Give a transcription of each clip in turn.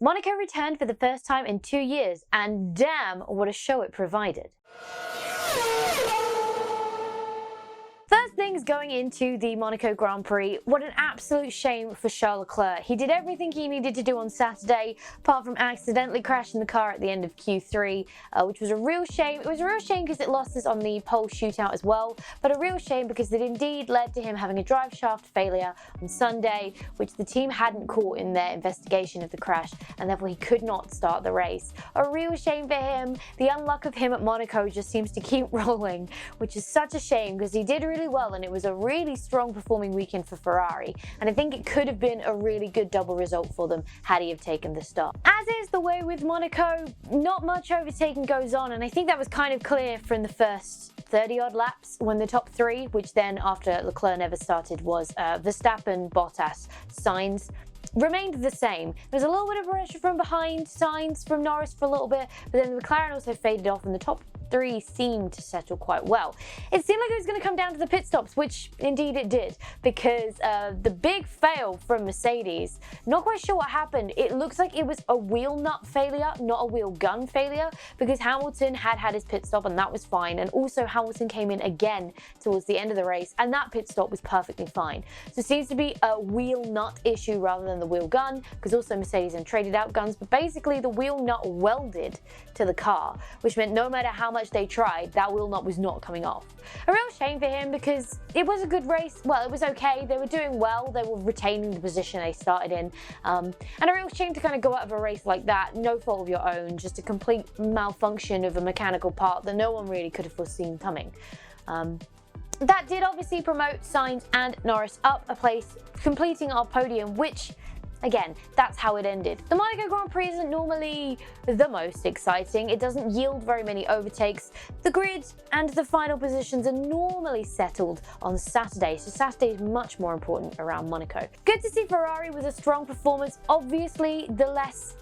Monaco returned for the first time in 2 years, and damn, what a show it provided. First things going into the Monaco Grand Prix, what an absolute shame for Charles Leclerc. He did everything he needed to do on Saturday, apart from accidentally crashing the car at the end of Q3, which was a real shame. It was a real shame because it lost us on the pole shootout as well, but a real shame because it indeed led to him having a drive shaft failure on Sunday, which the team hadn't caught in their investigation of the crash, and therefore he could not start the race. A real shame for him. The unluck of him at Monaco just seems to keep rolling, which is such a shame because he did really well and it was a really strong performing weekend for Ferrari, and I think it could have been a really good double result for them had he have taken the start. As is the way with Monaco, not much overtaking goes on, and I think that was kind of clear from the first 30-odd laps when the top three, which then after Leclerc never started, was Verstappen, Bottas, Sainz, remained the same. There was a little bit of pressure from behind, Sainz from Norris for a little bit, but then McLaren also faded off and the top three seemed to settle quite well. It seemed like it was going to come down to the pit stops, which indeed it did, because the big fail from Mercedes, not quite sure what happened. It looks like it was a wheel nut failure, not a wheel gun failure, because Hamilton had his pit stop and that was fine, and also Hamilton came in again towards the end of the race and that pit stop was perfectly fine. So it seems to be a wheel nut issue rather than the wheel gun, because also Mercedes then traded out guns, but basically the wheel nut welded to the car, which meant no matter how much they tried, that wheel nut was not coming off. A real shame for him because it was a good race. Well, it was okay. They were doing well. They were retaining the position they started in. And a real shame to kind of go out of a race like that, no fault of your own, just a complete malfunction of a mechanical part that no one really could have foreseen coming. That did obviously promote Sainz and Norris up a place, completing our podium, which, again, that's how it ended. The Monaco Grand Prix isn't normally the most exciting. It doesn't yield very many overtakes. The grid and the final positions are normally settled on Saturday, so Saturday is much more important around Monaco. Good to see Ferrari with a strong performance. Obviously, the less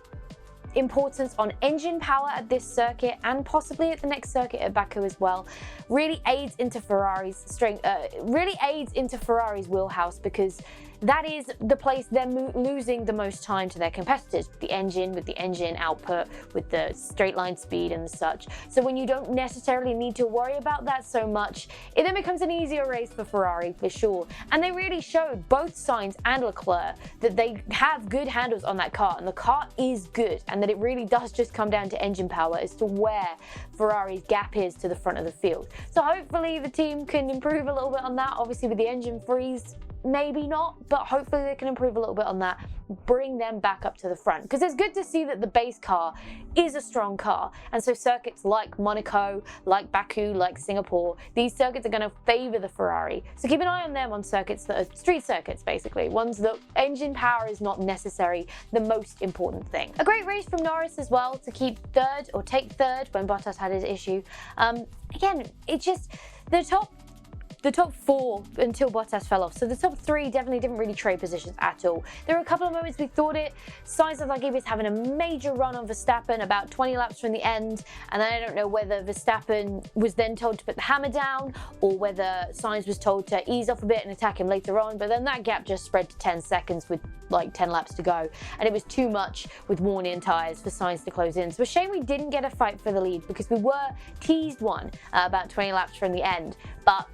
importance on engine power at this circuit and possibly at the next circuit at Baku as well really aids into Ferrari's strength, really aids into Ferrari's wheelhouse, because that is the place they're losing the most time to their competitors, with the engine output, with the straight line speed and such. So when you don't necessarily need to worry about that so much, it then becomes an easier race for Ferrari for sure. And they really showed, both Sainz and Leclerc, that they have good handles on that car, and the car is good, and that it really does just come down to engine power as to where Ferrari's gap is to the front of the field. So hopefully the team can improve a little bit on that. Obviously with the engine freeze, maybe not, but hopefully they can improve a little bit on that, bring them back up to the front, because it's good to see that the base car is a strong car, and so circuits like Monaco, like Baku, like Singapore, these circuits are going to favor the Ferrari. So keep an eye on them on circuits that are street circuits, basically, ones that engine power is not necessarily the most important thing. A great race from Norris as well to keep third, or take third when Bottas had his issue. Again, it's just the top four until Bottas fell off. So the top three definitely didn't really trade positions at all. There were a couple of moments we thought it. Sainz looked like he was having a major run on Verstappen about 20 laps from the end. And then I don't know whether Verstappen was then told to put the hammer down or whether Sainz was told to ease off a bit and attack him later on. But then that gap just spread to 10 seconds with like 10 laps to go. And it was too much with worn-in tyres for Sainz to close in. So a shame we didn't get a fight for the lead, because we were teased one about 20 laps from the end. But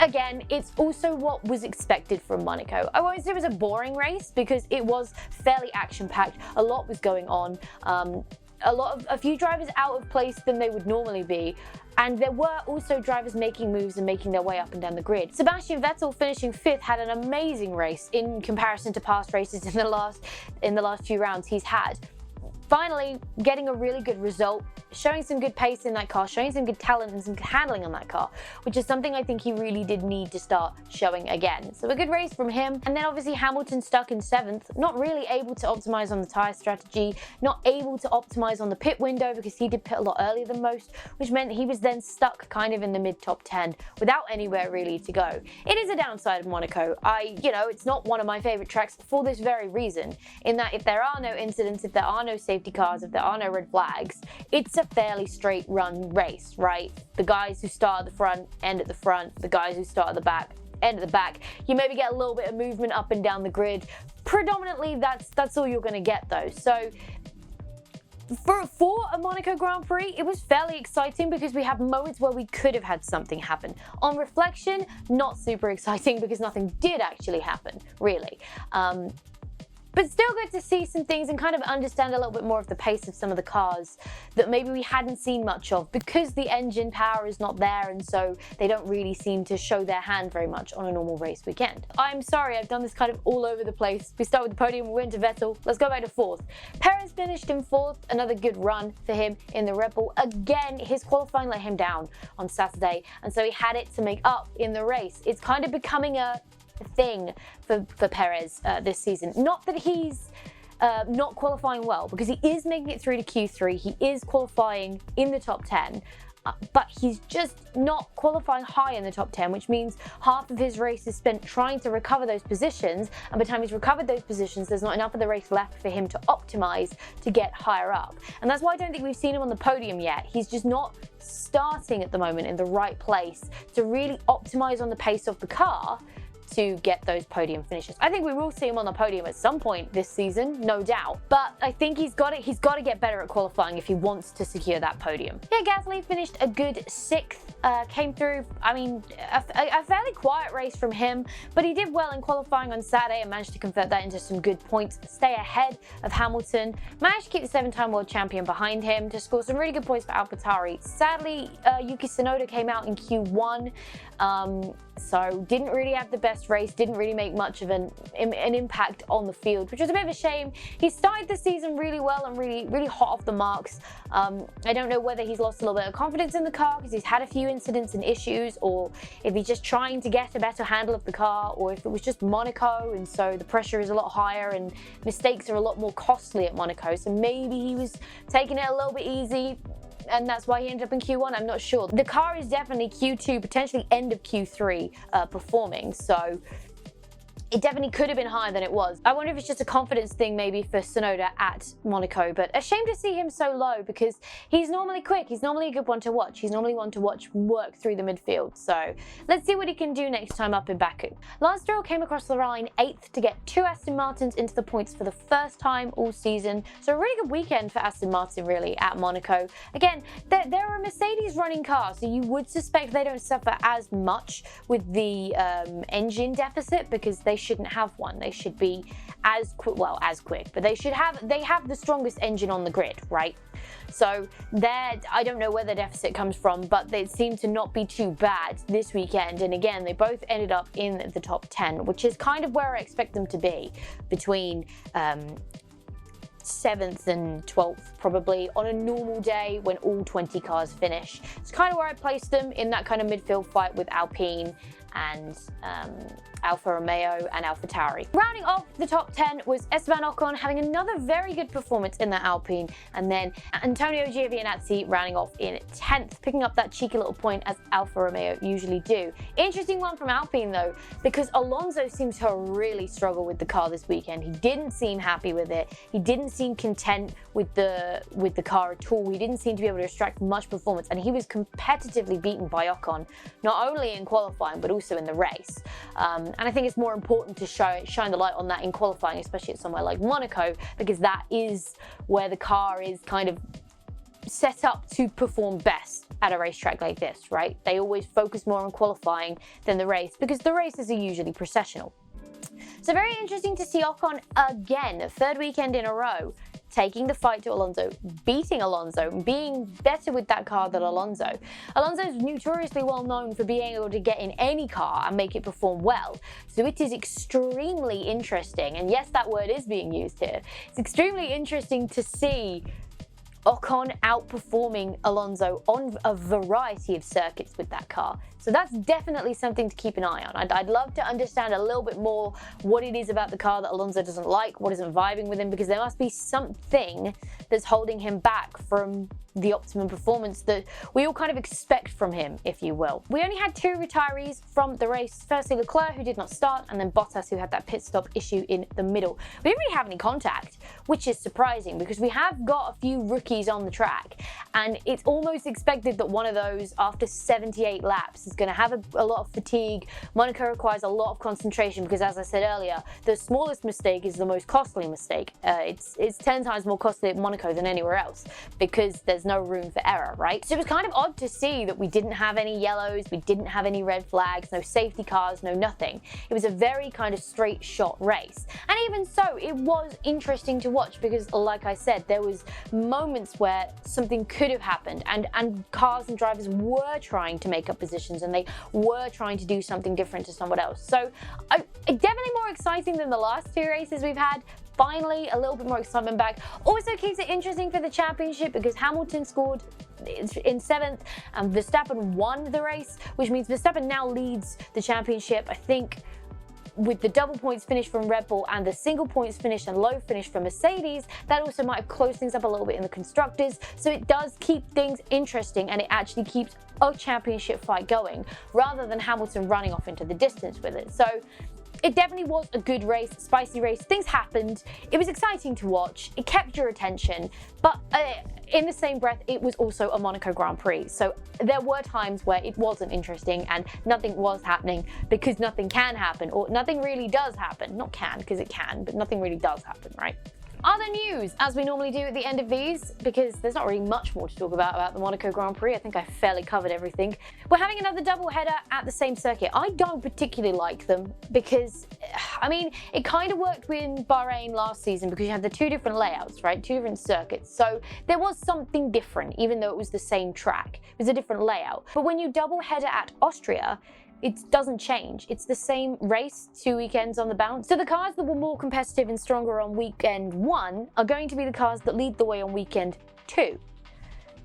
again, it's also what was expected from Monaco. I won't say it was a boring race because it was fairly action-packed. A lot was going on. A few drivers out of place than they would normally be. And there were also drivers making moves and making their way up and down the grid. Sebastian Vettel, finishing 5th, had an amazing race in comparison to past races in the last few rounds he's had. Finally, getting a really good result, showing some good pace in that car, showing some good talent and some good handling on that car, which is something I think he really did need to start showing again. So a good race from him. And then obviously Hamilton stuck in 7th, not really able to optimize on the tyre strategy, not able to optimize on the pit window because he did pit a lot earlier than most, which meant he was then stuck kind of in the mid-top 10 without anywhere really to go. It is a downside of Monaco. It's not one of my favorite tracks for this very reason, in that if there are no incidents, if there are no safety cars, if there are no red flags, it's a fairly straight run race, right? The guys who start at the front end at the front, the guys who start at the back end at the back. You maybe get a little bit of movement up and down the grid. Predominantly that's all you're going to get though. So For a Monaco Grand Prix, it was fairly exciting because we had moments where we could have had something happen. On reflection, not super exciting because nothing did actually happen, really. But still good to see some things and kind of understand a little bit more of the pace of some of the cars that maybe we hadn't seen much of because the engine power is not there, and so they don't really seem to show their hand very much on a normal race weekend. I'm sorry, I've done this kind of all over the place. We start with the podium, we went to Vettel. Let's go back to fourth. Perez finished in fourth, another good run for him in the Red Bull. Again, his qualifying let him down on Saturday, and so he had it to make up in the race. It's kind of becoming a thing for Perez this season. Not that he's not qualifying well, because he is making it through to Q3. He is qualifying in the top 10, but he's just not qualifying high in the top 10, which means half of his race is spent trying to recover those positions, and by the time he's recovered those positions, there's not enough of the race left for him to optimize to get higher up. And that's why I don't think we've seen him on the podium yet. He's just not starting at the moment in the right place to really optimize on the pace of the car to get those podium finishes. I think we will see him on the podium at some point this season, no doubt. But I think he's got to get better at qualifying if he wants to secure that podium. Yeah, Gasly finished a good 6th, came through, I mean, a fairly quiet race from him, but he did well in qualifying on Saturday and managed to convert that into some good points, stay ahead of Hamilton, managed to keep the 7-time world champion behind him to score some really good points for AlphaTauri. Sadly, Yuki Tsunoda came out in Q1, so didn't really have the best race, didn't really make much of an impact on the field, which was a bit of a shame. He started the season really well and really hot off the marks. I don't know whether he's lost a little bit of confidence in the car because he's had a few incidents and issues, or if he's just trying to get a better handle of the car, or if it was just Monaco and so the pressure is a lot higher and mistakes are a lot more costly at Monaco, so maybe he was taking it a little bit easy and that's why he ended up in Q1. I'm not sure. The car is definitely Q2, potentially end of Q3 performing, so it definitely could have been higher than it was. I wonder if it's just a confidence thing maybe for Tsunoda at Monaco, but a shame to see him so low because he's normally quick. He's normally a good one to watch. He's normally one to watch work through the midfield. So let's see what he can do next time up in Baku. Lance Stroll came across the line 8th to get 2 Aston Martins into the points for the first time all season. So a really good weekend for Aston Martin really at Monaco. Again, they're a Mercedes running car, so you would suspect they don't suffer as much with the engine deficit because they shouldn't have one. They should be as quick, but they have the strongest engine on the grid, right? So I don't know where the deficit comes from, but they seem to not be too bad this weekend. And again, they both ended up in the top 10, which is kind of where I expect them to be, between 7th and 12th probably on a normal day when all 20 cars finish. It's kind of where I placed them, in that kind of midfield fight with Alpine and Alfa Romeo and AlphaTauri. Rounding off the top 10 was Esteban Ocon having another very good performance in that Alpine, and then Antonio Giovinazzi rounding off in 10th, picking up that cheeky little point as Alfa Romeo usually do. Interesting one from Alpine though, because Alonso seems to really struggle with the car this weekend. He didn't seem happy with it. He didn't seem content with the car at all. He didn't seem to be able to extract much performance, and he was competitively beaten by Ocon, not only in qualifying but also in the race. And I think it's more important to shine the light on that in qualifying, especially at somewhere like Monaco, because that is where the car is kind of set up to perform best at a racetrack like this, right? They always focus more on qualifying than the race because the races are usually processional. So very interesting to see Ocon again, 3rd weekend in a row, taking the fight to Alonso, beating Alonso, being better with that car than Alonso. Alonso's notoriously well known for being able to get in any car and make it perform well. So it is extremely interesting, and yes, that word is being used here. It's extremely interesting to see Ocon outperforming Alonso on a variety of circuits with that car. So that's definitely something to keep an eye on. I'd love to understand a little bit more what it is about the car that Alonso doesn't like, what isn't vibing with him, because there must be something that's holding him back from the optimum performance that we all kind of expect from him, if you will. We only had 2 retirees from the race. Firstly, Leclerc, who did not start, and then Bottas, who had that pit stop issue in the middle. We didn't really have any contact, which is surprising because we have got a few rookies on the track, and it's almost expected that one of those, after 78 laps, is going to have a lot of fatigue. Monaco requires a lot of concentration because, as I said earlier, the smallest mistake is the most costly mistake. It's 10 times more costly at Monaco than anywhere else because there's no room for error, right? So it was kind of odd to see that we didn't have any yellows, we didn't have any red flags, no safety cars, no nothing. It was a very kind of straight shot race. And even so, it was interesting to watch because, like I said, there was moments where something could have happened and cars and drivers were trying to make up positions and they were trying to do something different to someone else. So definitely more exciting than the last two races we've had. Finally, a little bit more excitement back. Also keeps it interesting for the championship because Hamilton scored in 7th and Verstappen won the race, which means Verstappen now leads the championship, I think, with the double points finish from Red Bull and the single points finish and low finish from Mercedes. That also might have closed things up a little bit in the constructors. So it does keep things interesting and it actually keeps a championship fight going rather than Hamilton running off into the distance with it. So it definitely was a good race, spicy race. Things happened. It was exciting to watch. It kept your attention. But in the same breath, it was also a Monaco Grand Prix. So there were times where it wasn't interesting and nothing was happening because nothing can happen or nothing really does happen. Not can, because it can, but nothing really does happen, right? Other news, as we normally do at the end of these, because there's not really much more to talk about the Monaco Grand Prix. I think I fairly covered everything. We're having another double header at the same circuit. I don't particularly like them because, I mean, it kind of worked in Bahrain last season because you had the two different layouts, right? Two different circuits. So there was something different, even though it was the same track. It was a different layout. But when you double header at Austria, it doesn't change. It's the same race, 2 weekends on the bounce. So the cars that were more competitive and stronger on weekend 1 are going to be the cars that lead the way on weekend 2.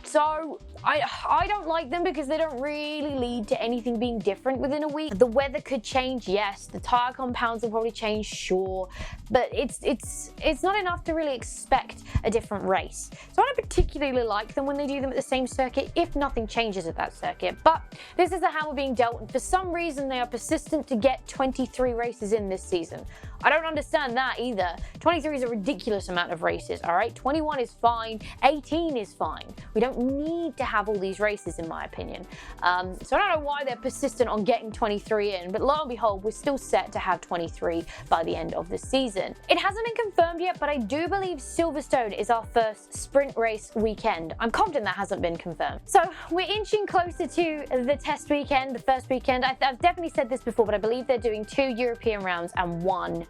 So I don't like them because they don't really lead to anything being different within a week. The weather could change, yes. The tire compounds will probably change, sure. But it's not enough to really expect a different race. So I don't particularly like them when they do them at the same circuit if nothing changes at that circuit. But this is the hand we're being dealt, and for some reason they are persistent to get 23 races in this season. I don't understand that either. 23 is a ridiculous amount of races, all right? 21 is fine, 18 is fine. We don't need to have all these races, in my opinion. So I don't know why they're persistent on getting 23 in, but lo and behold, we're still set to have 23 by the end of the season. It hasn't been confirmed yet, but I do believe Silverstone is our first sprint race weekend. I'm confident that hasn't been confirmed. So we're inching closer to the test weekend, the first weekend. I've definitely said this before, but I believe they're doing 2 European rounds and 1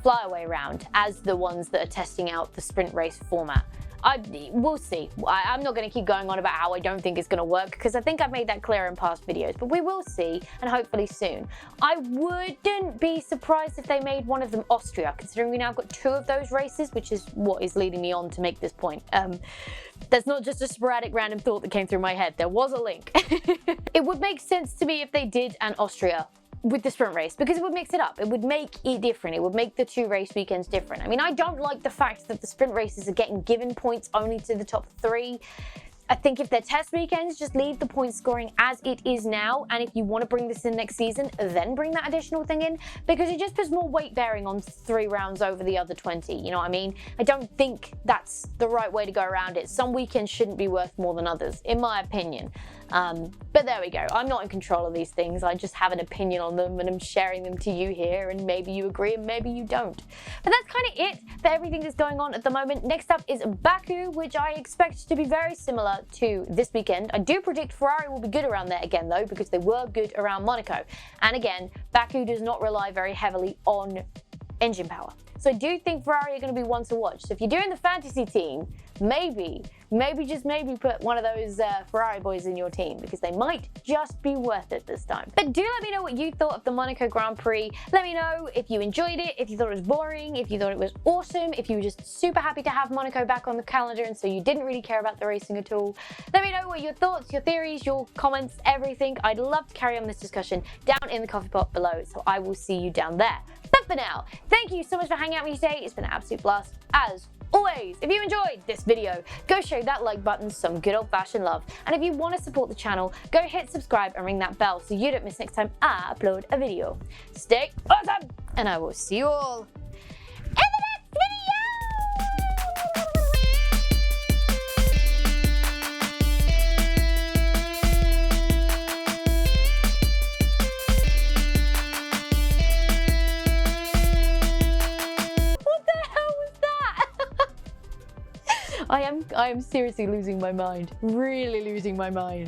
flyaway round as the ones that are testing out the sprint race format. We'll see. I'm not going to keep going on about how I don't think it's going to work because I think I've made that clear in past videos, but we will see, and hopefully soon. I wouldn't be surprised if they made one of them Austria, considering we now got 2 of those races, which is what is leading me on to make this point. That's not just a sporadic random thought that came through my head. There was a link. It would make sense to me if they did an Austria with the sprint race because it would mix it up. It would make it different. It would make the 2 race weekends different. I mean, I don't like the fact that the sprint races are getting given points only to the top 3. I think if they're test weekends, just leave the point scoring as it is now. And if you want to bring this in next season, then bring that additional thing in because it just puts more weight bearing on 3 rounds over the other 20. You know what I mean? I don't think that's the right way to go around it. Some weekends shouldn't be worth more than others, in my opinion. But there we go. I'm not in control of these things. I just have an opinion on them and I'm sharing them to you here, and maybe you agree and maybe you don't. But that's kind of it for everything that's going on at the moment. Next up is Baku, which I expect to be very similar to this weekend. I do predict Ferrari will be good around there again though, because they were good around Monaco. And again, Baku does not rely very heavily on engine power. So I do think Ferrari are going to be one to watch. So if you're doing the fantasy team, maybe just maybe put one of those Ferrari boys in your team because they might just be worth it this time. But do let me know what you thought of the Monaco Grand Prix. Let me know if you enjoyed it, if you thought it was boring, if you thought it was awesome, if you were just super happy to have Monaco back on the calendar and so you didn't really care about the racing at all. Let me know what your thoughts, your theories, your comments, everything. I'd love to carry on this discussion down in the coffee pot below, so I will see you down there. But for now, thank you so much for hanging out with me today. It's been an absolute blast as always. If you enjoyed this video, go show that like button some good old-fashioned love. And if you want to support the channel, go hit subscribe and ring that bell so you don't miss next time I upload a video. Stay awesome, and I will see you all I am seriously losing my mind. Really losing my mind.